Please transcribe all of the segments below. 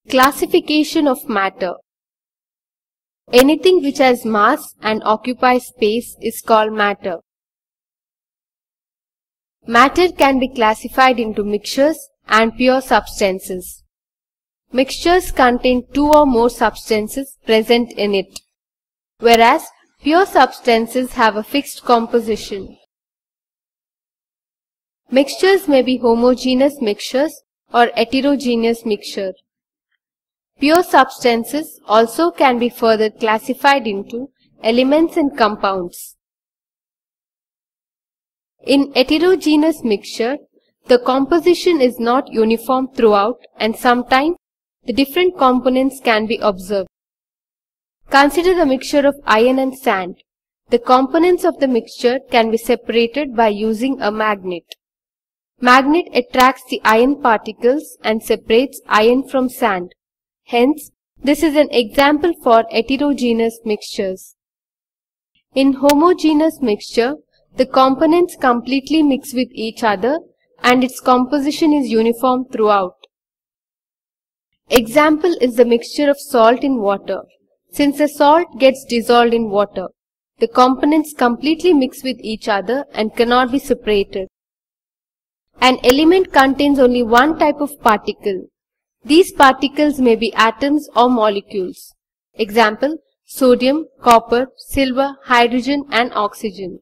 Classification of matter. Anything which has mass and occupies space is called matter. Matter can be classified into mixtures and pure substances. Mixtures contain two or more substances present in it, whereas pure substances have a fixed composition. Mixtures may be homogeneous mixtures or heterogeneous mixture. Pure substances also can be further classified into elements and compounds. In heterogeneous mixture, the composition is not uniform throughout and sometimes the different components can be observed. Consider the mixture of iron and sand. The components of the mixture can be separated by using a magnet. Magnet attracts the iron particles and separates iron from sand. Hence, this is an example for heterogeneous mixtures. In homogeneous mixture, the components completely mix with each other and its composition is uniform throughout. Example is the mixture of salt in water. Since the salt gets dissolved in water, the components completely mix with each other and cannot be separated. An element contains only one type of particle. These particles may be atoms or molecules. Example, sodium, copper, silver, hydrogen and oxygen.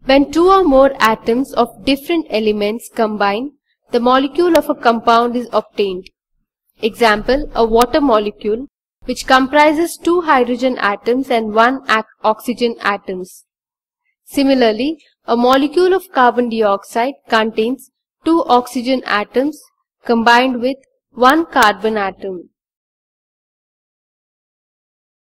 When two or more atoms of different elements combine, the molecule of a compound is obtained. Example, a water molecule which comprises two hydrogen atoms and one oxygen atoms. Similarly, a molecule of carbon dioxide contains two oxygen atoms combined with one carbon atom.